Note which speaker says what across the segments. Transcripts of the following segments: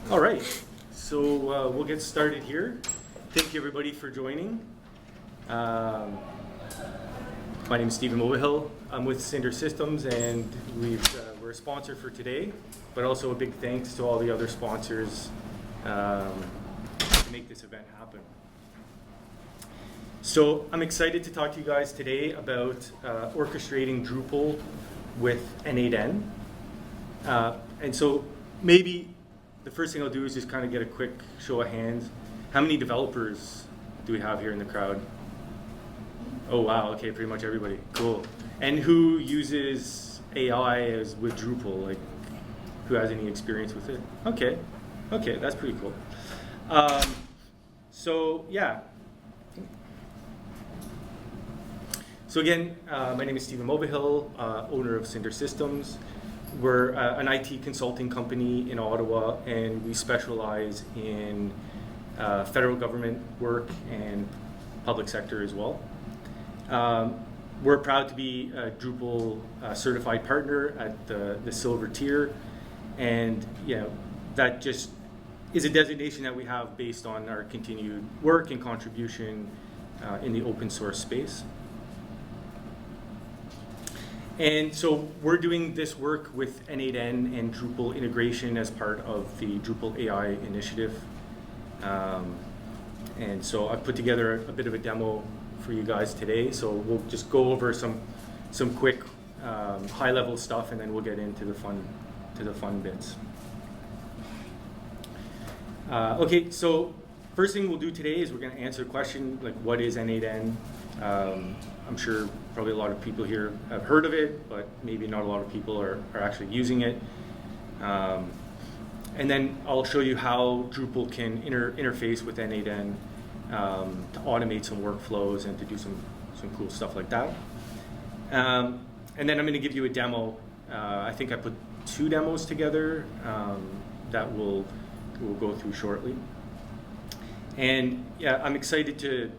Speaker 1: All right, so we'll get started here. Thank you everybody for joining. My name is Stephen Mulvihill. I'm with Cinder Systems, and we're a sponsor for today, but also a big thanks to all the other sponsors to make this event happen. So I'm excited to talk to you guys today about orchestrating Drupal with n8n. And so maybe the first thing I'll do is just kind of get a quick show of hands. How many developers do we have here in the crowd? Oh wow, okay, pretty much everybody. Cool. And who uses AI with Drupal? Like, who has any experience with it? Okay, that's pretty cool. So yeah. So again, my name is Stephen Mulvihill, owner of Cinder Systems. We're an IT consulting company in Ottawa, and we specialize in federal government work and public sector as well. We're proud to be a Drupal certified partner at the silver tier, and that just is a designation that we have based on our continued work and contribution in the open source space. And so we're doing this work with n8n and Drupal integration as part of the Drupal AI initiative. And so I put together a bit of a demo for you guys today. So we'll just go over some quick high-level stuff, and then we'll get into the fun bits. Okay, so first thing we'll do today is we're going to answer a question like, what is n8n? I'm sure probably a lot of people here have heard of it, but maybe not a lot of people are actually using it. And then I'll show you how Drupal can interface with n8n to automate some workflows and to do some cool stuff like that. And then I'm going to give you a demo. I think I put 2 demos together that we'll go through shortly. And yeah, I'm excited to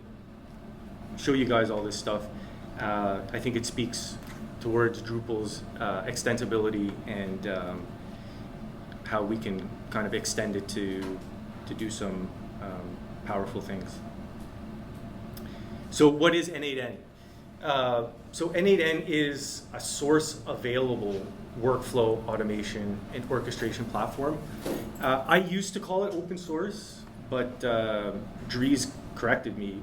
Speaker 1: show you guys all this stuff. I think it speaks towards Drupal's extensibility and how we can kind of extend it to do some powerful things. So what is n8n? So n8n is a source available workflow automation and orchestration platform. I used to call it open source, but Dries corrected me.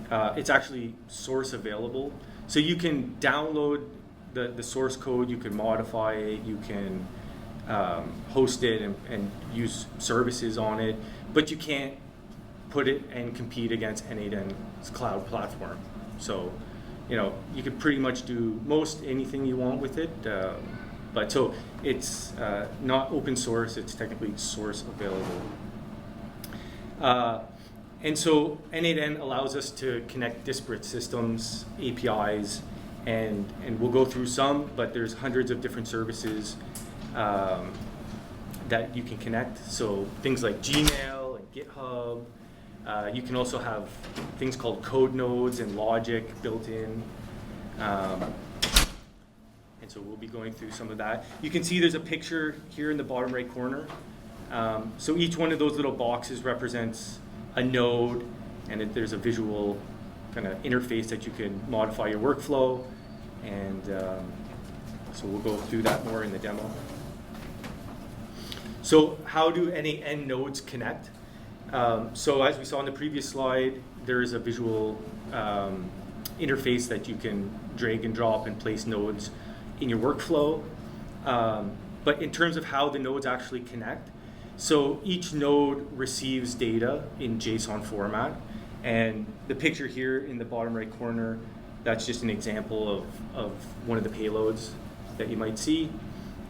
Speaker 1: It's actually source available. So you can download the source code, you can modify it, you can host it and use services on it, but you can't put it and compete against n8n's cloud platform. So, you can pretty much do most anything you want with it, but so it's not open source, it's technically source available. And so n8n allows us to connect disparate systems, APIs, and we'll go through some, but there's hundreds of different services that you can connect. So things like Gmail and GitHub. You can also have things called code nodes and logic built in. And so we'll be going through some of that. You can see there's a picture here in the bottom right corner. So each one of those little boxes represents a node, and there's a visual kind of interface that you can modify your workflow, and so we'll go through that more in the demo. So how do n8n nodes connect? So as we saw in the previous slide, there is a visual interface that you can drag and drop and place nodes in your workflow. But in terms of how the nodes actually connect, so each node receives data in JSON format, and the picture here in the bottom right corner, that's just an example of one of the payloads that you might see.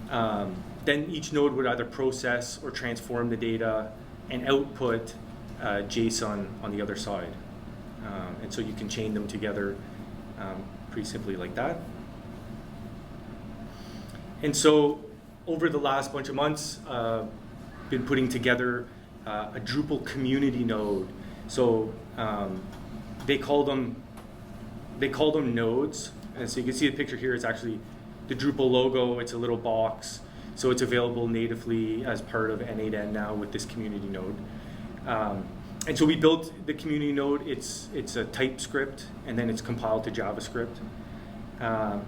Speaker 1: Then each node would either process or transform the data and output JSON on the other side. And so you can chain them together pretty simply like that. And so over the last bunch of months, been putting together a Drupal community node. So they call them nodes. And so you can see the picture here. It's actually the Drupal logo. It's a little box. So it's available natively as part of n8n now with this community node. And so we built the community node. It's a TypeScript, and then it's compiled to JavaScript. And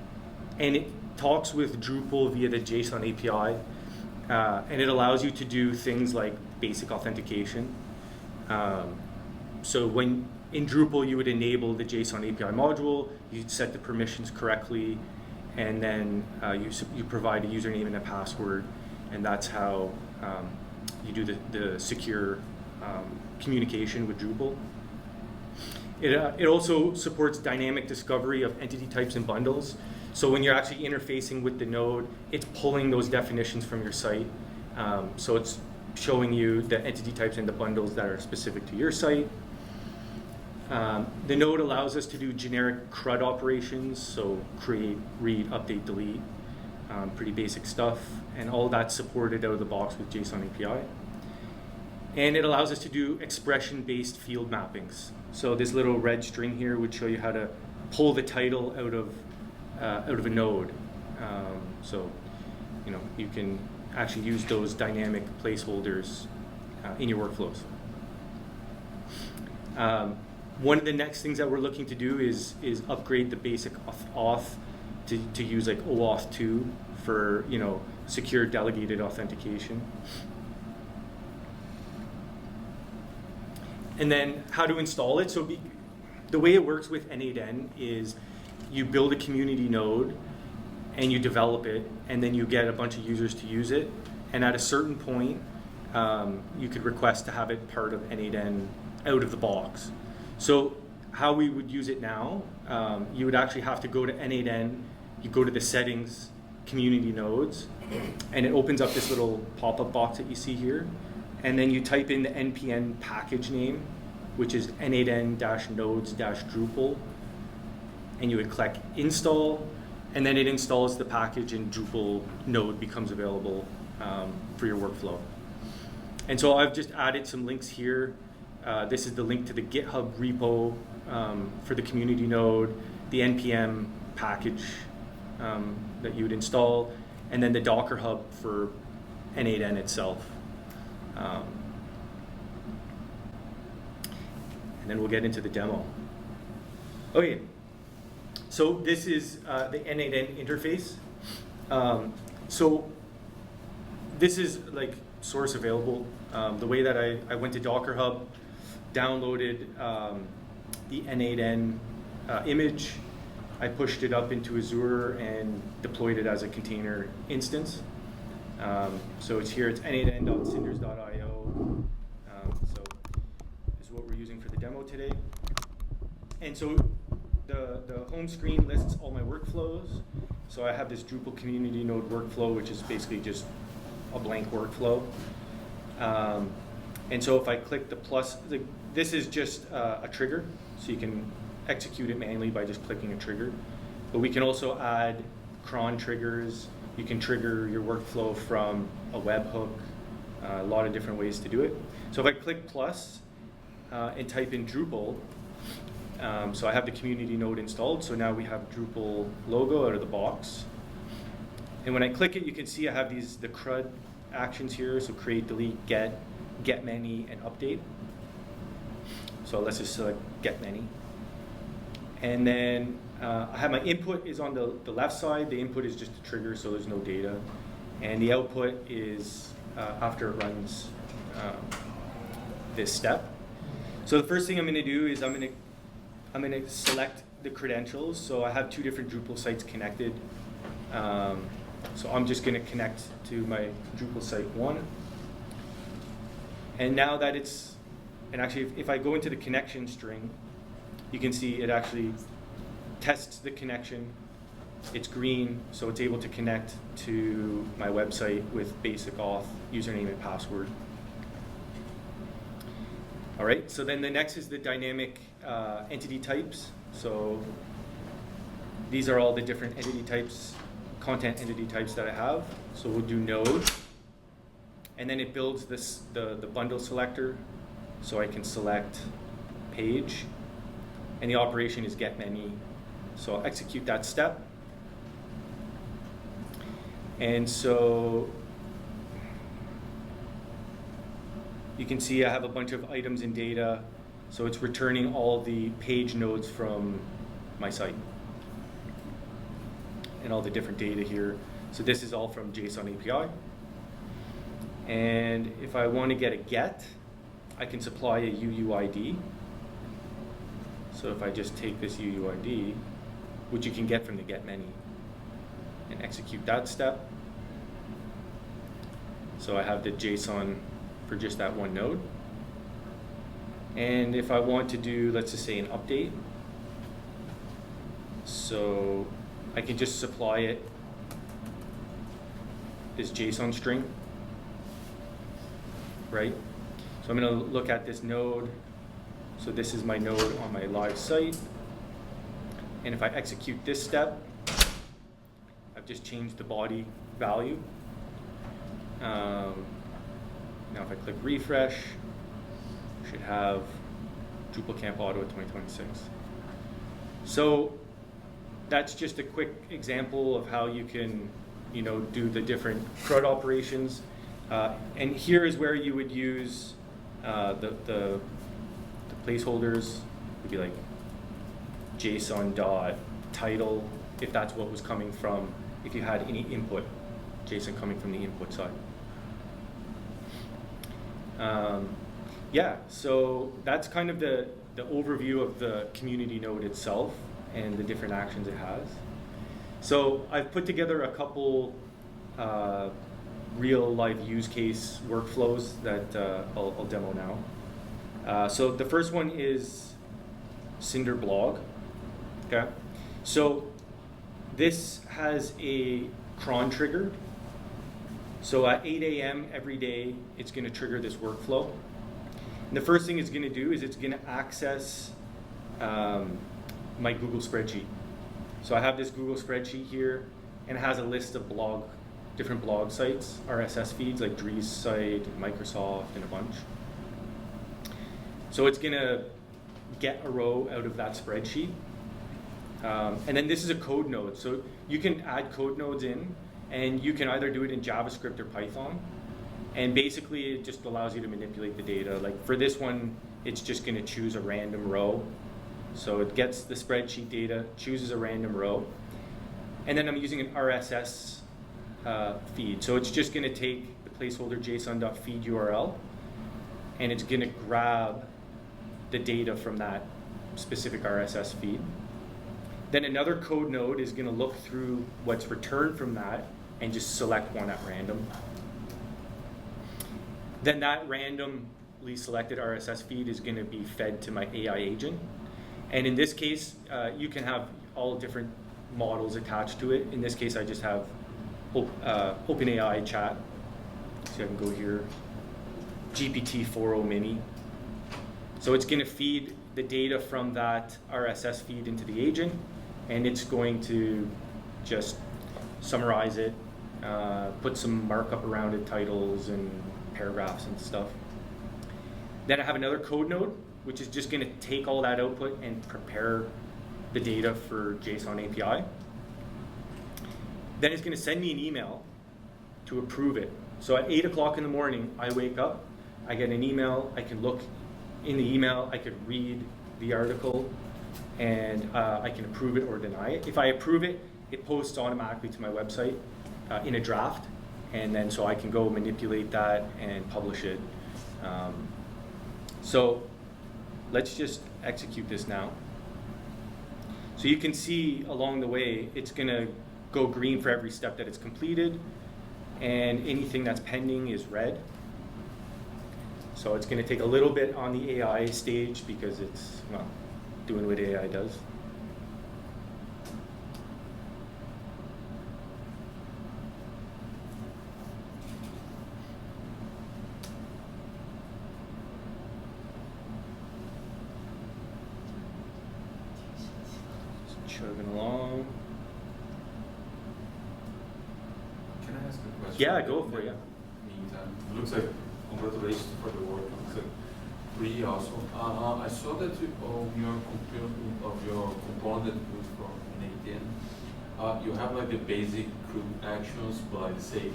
Speaker 1: it talks with Drupal via the JSON API. And it allows you to do things like basic authentication. So when in Drupal, you would enable the JSON API module, you'd set the permissions correctly, and then you provide a username and a password, and that's how you do the secure communication with Drupal. It also supports dynamic discovery of entity types and bundles. So when you're actually interfacing with the node, it's pulling those definitions from your site. So it's showing you the entity types and the bundles that are specific to your site. The node allows us to do generic CRUD operations, so create, read, update, delete, pretty basic stuff, and all that's supported out of the box with JSON API. And it allows us to do expression-based field mappings. So this little red string here would show you how to pull the title out of a node. So you can actually use those dynamic placeholders in your workflows. One of the next things that we're looking to do is upgrade the basic auth to use like OAuth 2 for secure delegated authentication. And then how to install it. So the way it works with n8n is you build a community node and you develop it, and then you get a bunch of users to use it. And at a certain point, you could request to have it part of n8n out of the box. So how we would use it now, you would actually have to go to n8n, you go to the settings, community nodes, and it opens up this little pop-up box that you see here. And then you type in the npn package name, which is n8n-nodes-drupal, and you would click install, and then it installs the package and Drupal node becomes available for your workflow. And so I've just added some links here. This is the link to the GitHub repo for the community node, the npm package that you would install, and then the Docker hub for n8n itself. And then we'll get into the demo. Okay, so this is the n8n interface. So this is like source available. The way that I went to Docker hub, downloaded the n8n image, I pushed it up into Azure and deployed it as a container instance. So it's here, it's n8n.cinders.io. So this is what we're using for the demo today. And so the home screen lists all my workflows. So I have this Drupal community node workflow, which is basically just a blank workflow. And so if I click the plus, this is just a trigger, so you can execute it manually by just clicking a trigger. But we can also add cron triggers. You can trigger your workflow from a webhook, a lot of different ways to do it. So if I click plus and type in Drupal, so I have the community node installed, so now we have Drupal logo out of the box. And when I click it, you can see I have the CRUD actions here, so create, delete, get many, and update. So let's just select get many. And then I have my input is on the left side. The input is just a trigger, so there's no data. And the output is after it runs this step. So the first thing I'm going to do is I'm going to select the credentials. So I have two different Drupal sites connected. So I'm just going to connect to my Drupal site 1. And now that and actually if I go into the connection string, you can see it actually tests the connection. It's green, so it's able to connect to my website with basic auth, username and password. All right, so then the next is the dynamic entity types. So these are all the different entity types, content entity types that I have. So we'll do node, and then it builds the bundle selector, so I can select page, and the operation is get many. So I'll execute that step. And so You can see I have a bunch of items and data, so it's returning all the page nodes from my site and all the different data here. So this is all from JSON API. And if I want to get a get, I can supply a UUID. So if I just take this UUID, which you can get from the get menu, and execute that step. So I have the JSON for just that one node. And if I want to do, let's just say, an update, so I can just supply it this JSON string, right? So I'm going to look at this node. So this is my node on my live site. And if I execute this step, I've just changed the body value. Now if I click refresh, I should have Drupal Camp Auto 2026. So that's just a quick example of how you can, do the different CRUD operations. And here is where you would use the placeholders. Would be like JSON.title, if that's what was coming from, if you had any input, JSON coming from the input side. Yeah, so that's kind of the overview of the community node itself and the different actions it has. So I've put together a couple real life use case workflows that I'll demo now. So the first one is Cinder blog. Okay, so this has a cron trigger. So at 8 a.m. every day, it's going to trigger this workflow. And the first thing it's going to do is it's going to access my Google spreadsheet. So I have this Google spreadsheet here, and it has a list of different blog sites, RSS feeds like Dree's site, Microsoft, and a bunch. So it's going to get a row out of that spreadsheet. And then this is a code node. So you can add code nodes in, and you can either do it in JavaScript or Python. And basically, it just allows you to manipulate the data. Like for this one, it's just going to choose a random row. So it gets the spreadsheet data, chooses a random row. And then I'm using an RSS feed. So it's just going to take the placeholder JSON.feed URL, and it's going to grab the data from that specific RSS feed. Then another code node is going to look through what's returned from that and just select one at random. Then that randomly selected RSS feed is going to be fed to my AI agent. And in this case, you can have all different models attached to it. In this case, I just have OpenAI chat. So I can go here, GPT-4o mini. So it's going to feed the data from that RSS feed into the agent, and it's going to just summarize it, put some markup around it, titles and paragraphs and stuff. Then I have another code node, which is just going to take all that output and prepare the data for JSON API. Then it's going to send me an email to approve it. So at 8 o'clock in the morning, I wake up, I get an email, I can look in the email, I could read the article, and I can approve it or deny it. If I approve it, it posts automatically to my website in a draft, and then so I can go manipulate that and publish it. So let's just execute this now. So you can see along the way, it's going to go green for every step that it's completed, and anything that's pending is red. So it's going to take a little bit on the AI stage because it's, well, doing what AI does. Chugging along.
Speaker 2: Can I ask a question?
Speaker 1: Yeah, go for it.
Speaker 2: Meantime, it looks like congratulations for the work. It looks like pretty awesome. I saw that your component was from n8n. You have like the basic CRUD actions, but like say,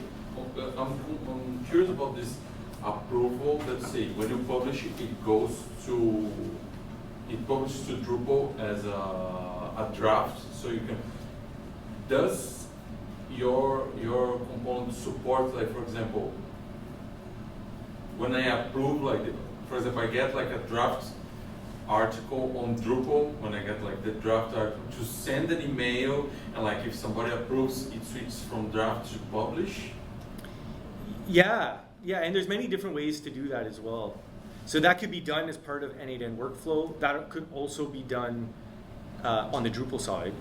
Speaker 2: I'm curious about this approval, let's say, when you publish it, it publishes to Drupal as a draft, so you can, does your component support, like, for example, when I approve, like, for example, I get like a draft article on Drupal, when I get like the draft article, to send an email, and like if somebody approves, it switches from draft to publish?
Speaker 1: Yeah, and there's many different ways to do that as well. So that could be done as part of n8n workflow. That could also be done on the Drupal side,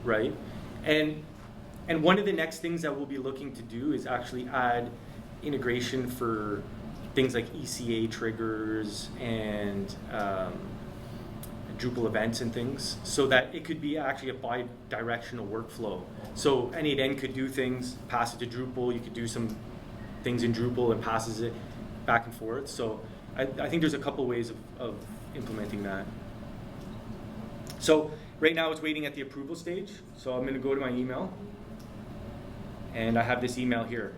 Speaker 1: right? And one of the next things that we'll be looking to do is actually add integration for things like ECA triggers and Drupal events and things, so that it could be actually a bi-directional workflow. So n8n could do things, pass it to Drupal. You could do some things in Drupal and passes it back and forth. So I think there's a couple ways of implementing that. So right now it's waiting at the approval stage. So I'm going to go to my email, and I have this email here.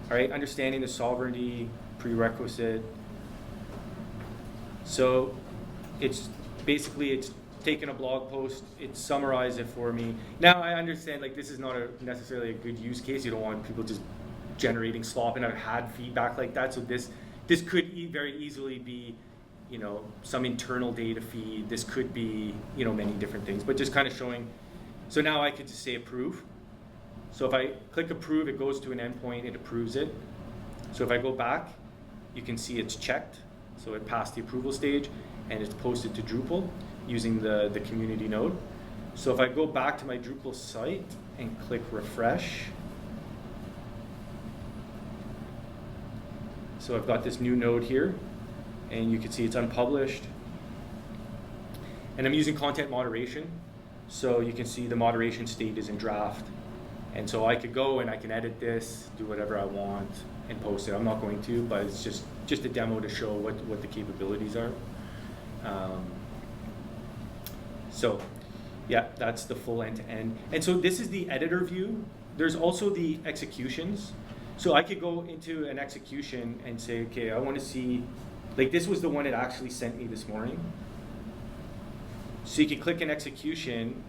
Speaker 1: All right, understanding the sovereignty prerequisite. So it's taken a blog post, it's summarized it for me. Now I understand, like, this is not necessarily a good use case. You don't want people just generating slop, and I've had feedback like that. So this could very easily be, you know, some internal data feed. This could be, you know, many different things, but just kind of showing. So now I could just say approve. So if I click approve, it goes to an endpoint, it approves it. So if I go back, you can see it's checked. So it passed the approval stage, and it's posted to Drupal using the community node. So if I go back to my Drupal site and click refresh, so I've got this new node here, and you can see it's unpublished. And I'm using content moderation, so you can see the moderation state is in draft. And so I could go and I can edit this, do whatever I want, and post it. I'm not going to, but it's just a demo to show what the capabilities are. So yeah, that's the full end-to-end. And so this is the editor view. There's also the executions. So I could go into an execution and say, okay, I want to see, like, this was the one it actually sent me this morning. So you can click an execution,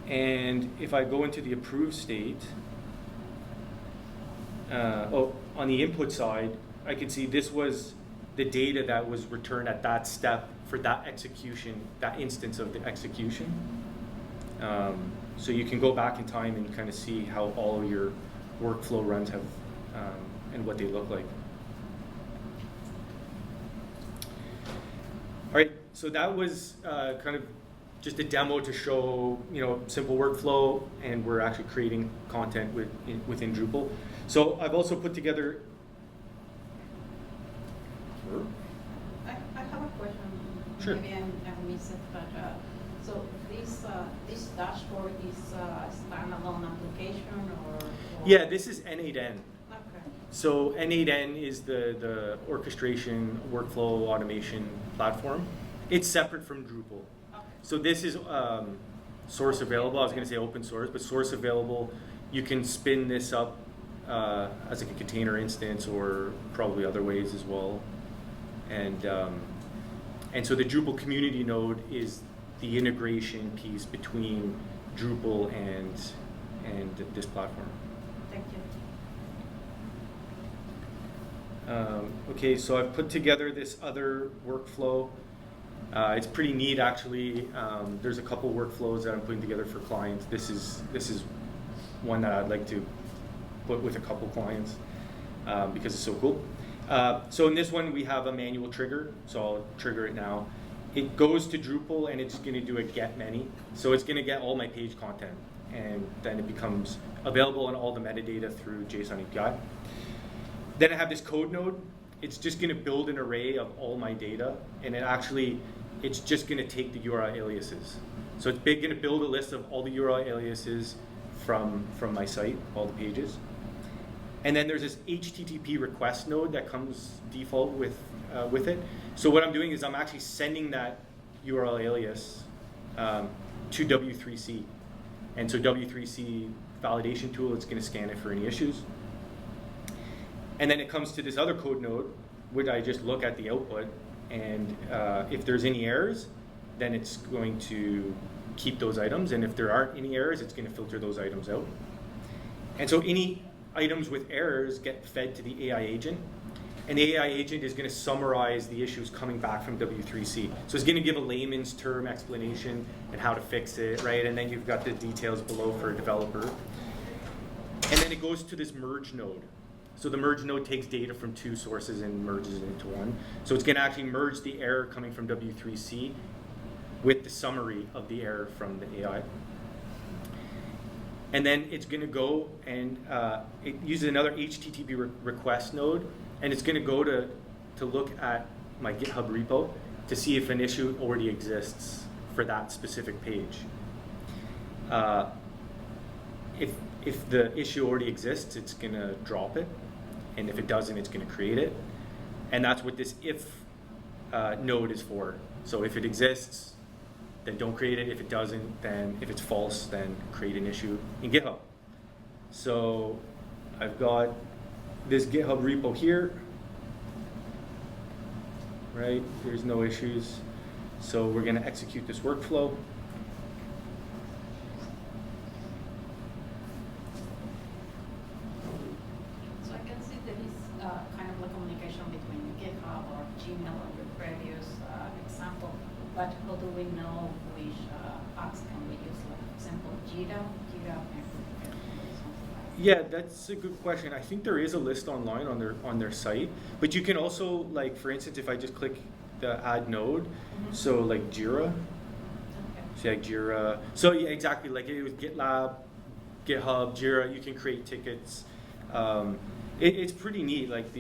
Speaker 1: and if I go into the approved state, on the input side, I can see this was the data that was returned at that step for that execution, that instance of the execution. So you can go back in time and kind of see how all of your workflow runs have and what they look like. All right, so that was kind of just a demo to show, you know, simple workflow, and we're actually creating content within Drupal. So I've also put together.
Speaker 3: I have a question.
Speaker 1: Sure.
Speaker 3: Maybe I missed it, but so this dashboard is a standalone application, or?
Speaker 1: Yeah, this is n8n.
Speaker 3: Okay.
Speaker 1: So n8n is the orchestration workflow automation platform. It's separate from Drupal.
Speaker 3: Okay.
Speaker 1: So this is source available. I was going to say open source, but source available. You can spin this up as like a container instance, or probably other ways as well. And so the Drupal community node is the integration piece between Drupal and this platform.
Speaker 3: Thank you.
Speaker 1: Okay, so I've put together this other workflow. It's pretty neat, actually. There's a couple workflows that I'm putting together for clients. This is one that I'd like to put with a couple clients because it's so cool. So in this one, we have a manual trigger. So I'll trigger it now. It goes to Drupal, and it's going to do a get many. So it's going to get all my page content, and then it becomes available on all the metadata through JSON API. Then I have this code node. It's just going to build an array of all my data, and it's just going to take the URL aliases. So it's going to build a list of all the URL aliases from my site, all the pages. And then there's this HTTP request node that comes default with it. So what I'm doing is I'm actually sending that URL alias to W3C. And so W3C validation tool is going to scan it for any issues. And then it comes to this other code node, which I just look at the output, and if there's any errors, then it's going to keep those items, and if there aren't any errors, it's going to filter those items out. And so any items with errors get fed to the AI agent, and the AI agent is going to summarize the issues coming back from W3C. So it's going to give a layman's term explanation and how to fix it, right? And then you've got the details below for a developer. And then it goes to this merge node. So the merge node takes data from two sources and merges it into one. So it's going to actually merge the error coming from W3C with the summary of the error from the AI. And then it's going to go and it uses another HTTP request node, and it's going to go to look at my GitHub repo to see if an issue already exists for that specific page. If the issue already exists, it's going to drop it, and if it doesn't, it's going to create it. And that's what this if node is for. So if it exists, then don't create it. If it doesn't, then if it's false, then create an issue in GitHub. So I've got this GitHub repo here, right? There's no issues. So we're going to execute this workflow.
Speaker 3: So I can see there is kind of a communication between GitHub or Gmail or your previous example, but how do we know which apps can we use? Like, for example, Jira and
Speaker 1: Yeah, that's a good question. I think there is a list online on their site, but you can also, like, for instance, if I just click the add node, so like Jira, see like Jira. So yeah, exactly, like it was GitLab, GitHub, Jira. You can create tickets. It's pretty neat. Like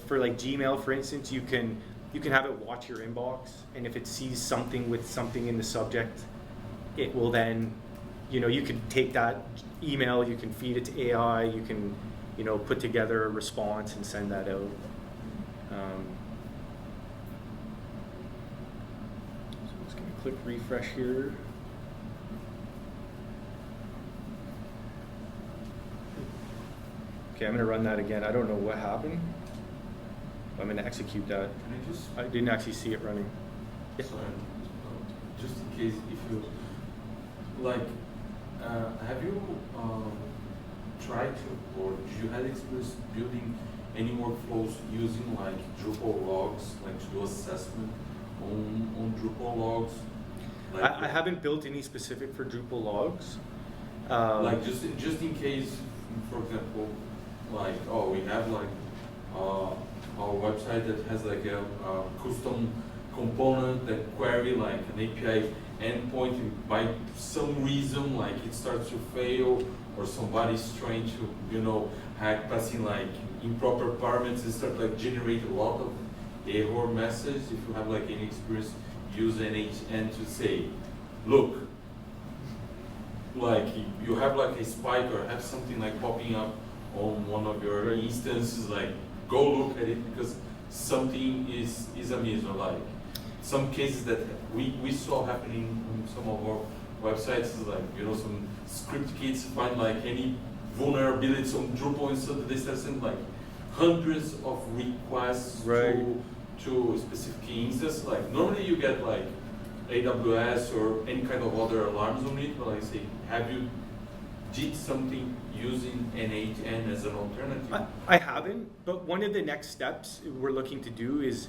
Speaker 1: for like Gmail, for instance, you can have it watch your inbox, and if it sees something with something in the subject, it will then, you can take that email, you can feed it to AI, you can, put together a response and send that out. So I'm just going to click refresh here. Okay, I'm going to run that again. I don't know what happened. I'm going to execute that. I didn't actually see it running. Yeah.
Speaker 2: Sorry, just in case if you like. Have you tried to, or did you have experience building any workflows using like Drupal logs, like to do assessment on Drupal logs? Like
Speaker 1: I haven't built any specific for Drupal logs.
Speaker 2: Like just in case, for example, like we have like our website that has like a custom component that query like an API endpoint, and by some reason like it starts to fail, or somebody's trying to hack, passing like improper parameters and start like generate a lot of error messages. If you have like any experience, use n8n to say, look, like you have like a spike or have something like popping up on one of your instances, like go look at it because something is amiss, or like some cases that we saw happening on some of our websites is like, some script kits find like any vulnerabilities on Drupal, and so they start sending like hundreds of requests to a specific instance. Like normally you get like AWS or any kind of other alarms on it, but like say, have you did something using n8n as an alternative?
Speaker 1: I haven't, but one of the next steps we're looking to do is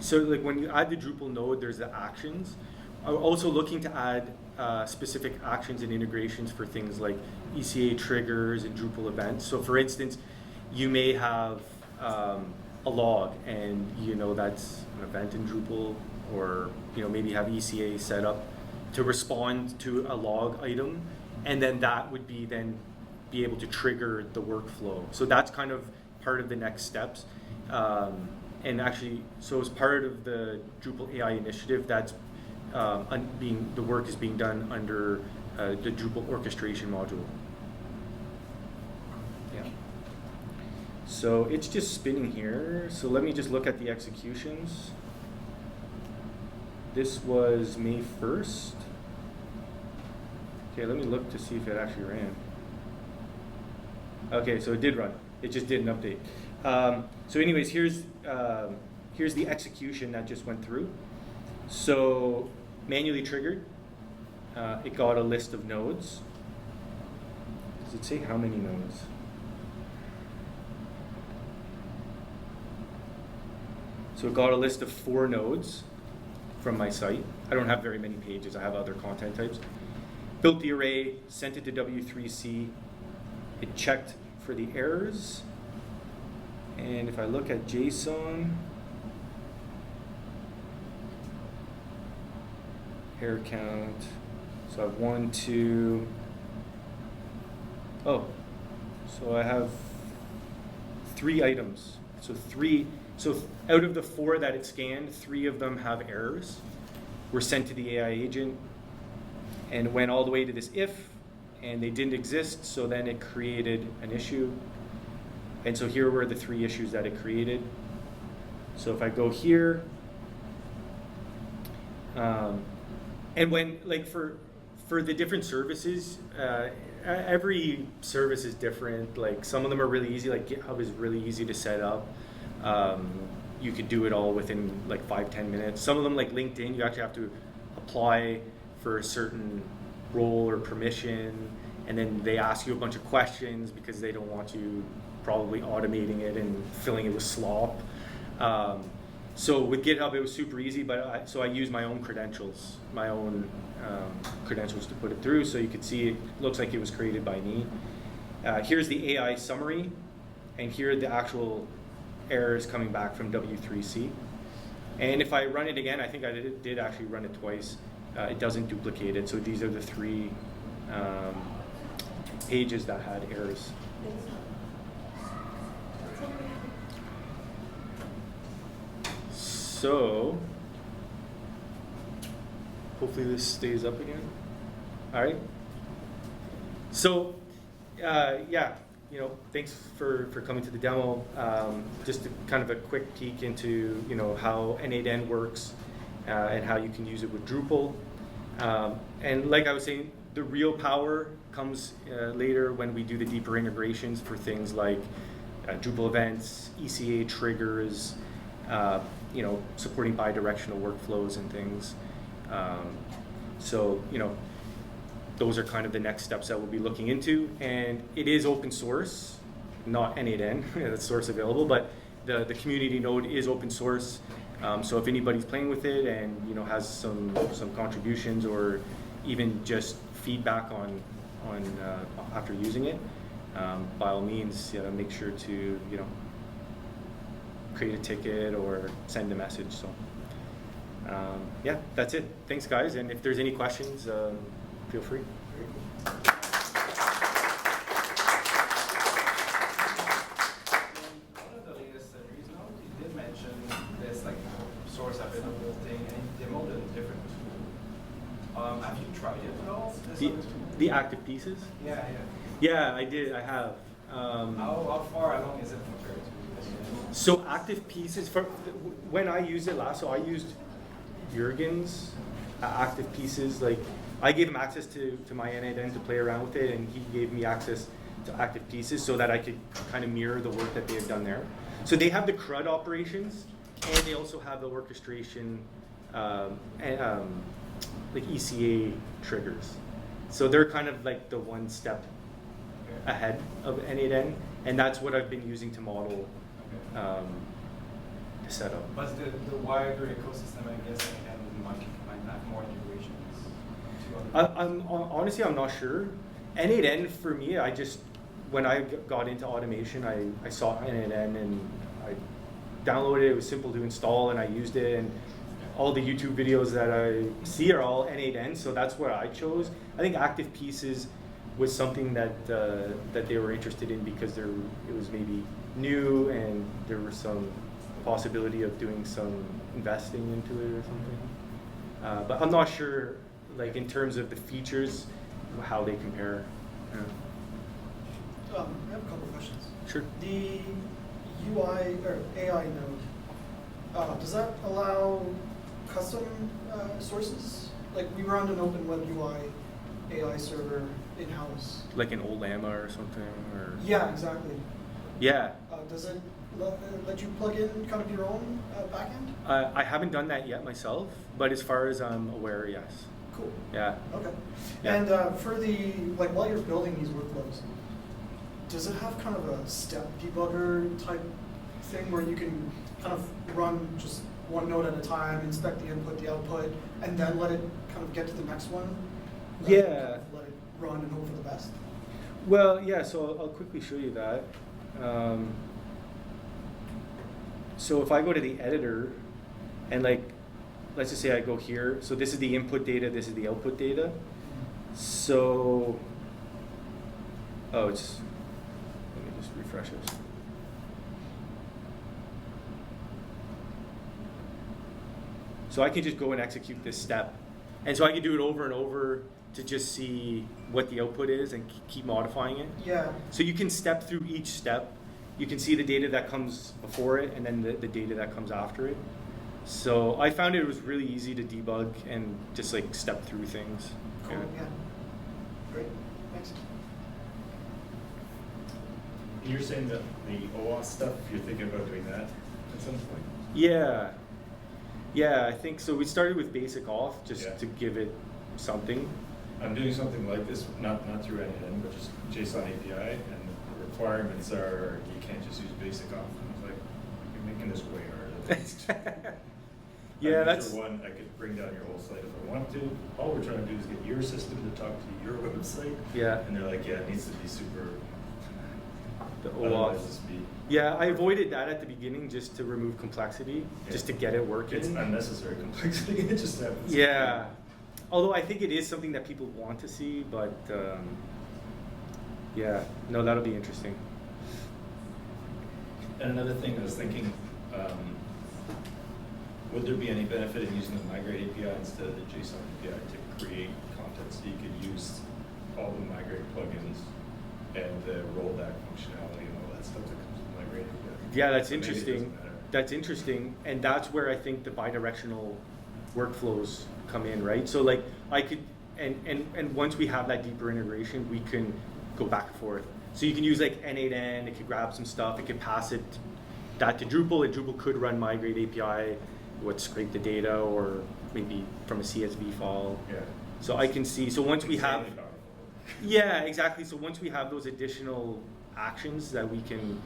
Speaker 1: so like when you add the Drupal node, there's the actions. I'm also looking to add specific actions and integrations for things like ECA triggers and Drupal events. So for instance, you may have a log, and that's an event in Drupal, or maybe have ECA set up to respond to a log item, and then that would be able to trigger the workflow. So that's kind of part of the next steps. And actually, so as part of the Drupal AI initiative, that's the work is being done under the Drupal orchestration module. Yeah. So it's just spinning here. So let me just look at the executions. This was May 1st. Okay, let me look to see if it actually ran. Okay, so it did run. It just didn't update. So anyways, here's the execution that just went through. So manually triggered. It got a list of nodes. Does it say how many nodes? So it got a list of 4 nodes from my site. I don't have very many pages. I have other content types. Built the array, sent it to W3C. It checked for the errors. And if I look at JSON, error count. So I have 1, 2. Oh, so I have 3 items. So out of the 4 that it scanned, 3 of them have errors. Were sent to the AI agent and went all the way to this if, and they didn't exist, so then it created an issue. And so here were the 3 issues that it created. So if I go here, and when, like for the different services, every service is different. Like some of them are really easy, like GitHub is really easy to set up. You could do it all within like 5-10 minutes. Some of them, like LinkedIn, you actually have to apply for a certain role or permission, and then they ask you a bunch of questions because they don't want you probably automating it and filling it with slop. So with GitHub, it was super easy, but so I used my own credentials, to put it through. So you could see it looks like it was created by me. Here's the AI summary, and here are the actual errors coming back from W3C. And if I run it again, I think I did actually run it twice. It doesn't duplicate it. So these are the 3 pages that had errors. So hopefully this stays up again. All right. So yeah, thanks for coming to the demo. Just kind of a quick peek into how n8n works and how you can use it with Drupal. And like I was saying, the real power comes later when we do the deeper integrations for things like Drupal events, ECA triggers, supporting bi-directional workflows and things. So those are kind of the next steps that we'll be looking into. And it is open source, not n8n, that's source available, but the community node is open source. So if anybody's playing with it and has some contributions or even just feedback on after using it, by all means, make sure to create a ticket or send a message. So yeah, that's it. Thanks, guys. And if there's any questions, feel free.
Speaker 4: One of the latest series, you did mention this like source available thing, and you demoed a different tool. Have you tried it at all?
Speaker 1: The active pieces?
Speaker 4: Yeah.
Speaker 1: Yeah, I did. I have.
Speaker 4: How far along is it compared to?
Speaker 1: So active pieces, when I used it last, so I used Jürgen's active pieces. Like I gave him access to my n8n to play around with it, and he gave me access to active pieces so that I could kind of mirror the work that they had done there. So they have the CRUD operations, and they also have the orchestration, like ECA triggers. So they're kind of like the one step ahead of n8n, and that's what I've been using to model to set up.
Speaker 4: But the wider ecosystem, I guess, and might have more integrations.
Speaker 1: Honestly, I'm not sure. n8n for me, when I got into automation, I saw n8n and I downloaded it. It was simple to install, and I used it. And all the YouTube videos that I see are all n8n, so that's what I chose. I think active pieces was something that they were interested in because it was maybe new and there was some possibility of doing some investing into it or something. But I'm not sure, like in terms of the features, how they compare. Yeah.
Speaker 5: I have a couple of questions.
Speaker 1: Sure.
Speaker 5: The UI or AI node, does that allow custom sources? Like we run an open web UI AI server in-house.
Speaker 1: Like an old Llama or something? Or
Speaker 5: Yeah, exactly.
Speaker 1: Yeah.
Speaker 5: Does it let you plug in kind of your own backend?
Speaker 1: I haven't done that yet myself, but as far as I'm aware, yes.
Speaker 5: Cool.
Speaker 1: Yeah.
Speaker 5: Okay.
Speaker 1: Yeah.
Speaker 5: And for the, like while you're building these workflows, does it have kind of a step debugger type thing where you can kind of run just one node at a time, inspect the input, the output, and then let it kind of get to the next one? Rather than
Speaker 1: Yeah.
Speaker 5: kind of let it run and hope for the best?
Speaker 1: Well, yeah, so I'll quickly show you that. So if I go to the editor and like, let's just say I go here. So this is the input data, this is the output data. So, oh, let me just refresh this. So I can just go and execute this step. And so I can do it over and over to just see what the output is and keep modifying it.
Speaker 5: Yeah.
Speaker 1: So you can step through each step. You can see the data that comes before it and then the data that comes after it. So I found it was really easy to debug and just like step through things.
Speaker 5: Cool. Yeah. Great. Thanks.
Speaker 6: You're saying that the OAuth stuff, you're thinking about doing that at some point?
Speaker 1: Yeah. Yeah, I think so. We started with basic auth just
Speaker 6: Yeah.
Speaker 1: to give it something.
Speaker 6: I'm doing something like this, not through n8n, but just JSON API, and the requirements are you can't just use basic auth. And I was like, you're making this way harder.
Speaker 1: Yeah,
Speaker 6: I'm
Speaker 1: that's
Speaker 6: sure one, I could bring down your whole site if I want to. All we're trying to do is get your system to talk to your website.
Speaker 1: yeah.
Speaker 6: And they're like, yeah, it needs to be super.
Speaker 1: The
Speaker 6: Otherwise
Speaker 1: OAuth.
Speaker 6: just be.
Speaker 1: Yeah, I avoided that at the beginning just to remove complexity,
Speaker 6: Yeah.
Speaker 1: just to get it working.
Speaker 6: It's unnecessary complexity. It just happens.
Speaker 1: Yeah. Although I think it is something that people want to see, but yeah, no, that'll be interesting.
Speaker 6: And another thing I was thinking, would there be any benefit in using the migrate API instead of the JSON API to create content so you could use all the migrate plugins and the rollback functionality and all that stuff that comes with migrate API?
Speaker 1: Yeah, that's
Speaker 6: So maybe it
Speaker 1: interesting.
Speaker 6: doesn't matter.
Speaker 1: That's interesting, and that's where I think the bidirectional workflows come in, right? So like I could, and once we have that deeper integration, we can go back and forth. So you can use like n8n, it could grab some stuff, it could pass that to Drupal, and Drupal could run migrate API, scrape the data, or maybe from a CSV file.
Speaker 6: Yeah.
Speaker 1: So I can see, so once we have,
Speaker 6: Insanely powerful.
Speaker 1: yeah, exactly. So once we have those additional actions that we can,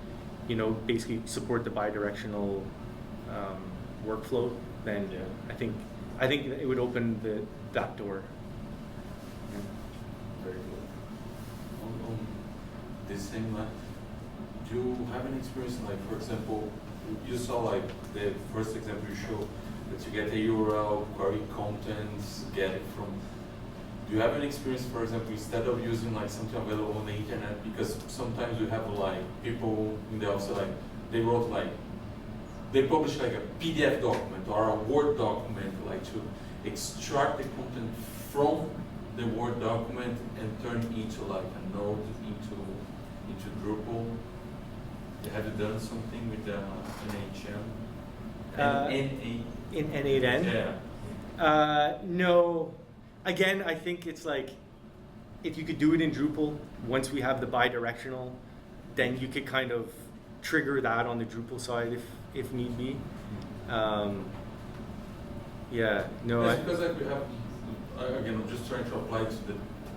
Speaker 1: basically support the bidirectional workflow, then
Speaker 6: Yeah.
Speaker 1: I think it would open that door.
Speaker 6: Very cool.
Speaker 2: On this thing, like, do you have any experience, like, for example, you saw like the first example you showed that you get a URL, query contents, get it from. Do you have any experience, for example, instead of using like something available on the internet, because sometimes we have like people in the office like they publish like a PDF document or a Word document, like to extract the content from the Word document and turn it into like a node into Drupal. Have you done something with the n8n?
Speaker 1: In n8n?
Speaker 2: Yeah.
Speaker 1: No. Again, I think it's like, if you could do it in Drupal, once we have the bidirectional, then you could kind of trigger that on the Drupal side if need be. Yeah, no.
Speaker 2: That's because like we have, again, I'm just trying to apply to the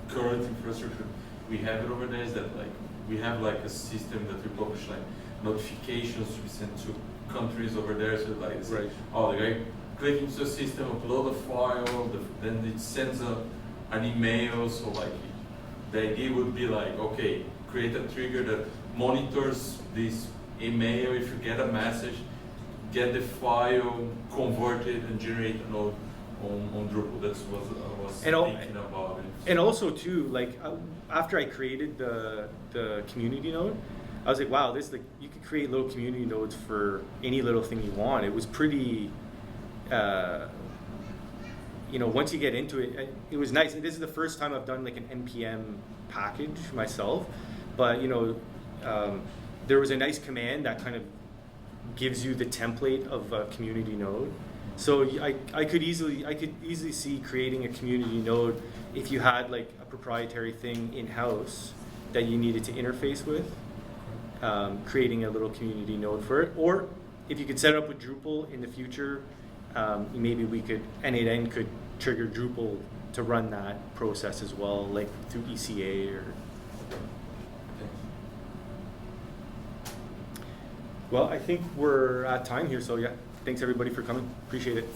Speaker 2: current infrastructure we have it over there. Is that like we have like a system that we publish like notifications to be sent to countries over there. So like, it's
Speaker 1: Right.
Speaker 2: oh, the guy click into the system, upload a file, then it sends an email. So like the idea would be like, okay, create a trigger that monitors this email. If you get a message, get the file, convert it, and generate a node on Drupal. That's what I was thinking about it.
Speaker 1: And also too, like after I created the community node, I was like, wow, this like you could create little community nodes for any little thing you want. It was pretty, once you get into it, it was nice. And this is the first time I've done like an NPM package myself, but there was a nice command that kind of gives you the template of a community node. So I could easily see creating a community node if you had like a proprietary thing in-house that you needed to interface with. creating a little community node for it. Or if you could set it up with Drupal in the future, maybe n8n could trigger Drupal to run that process as well, like through ECA or. Well, I think we're at time here, so yeah, thanks everybody for coming. Appreciate it.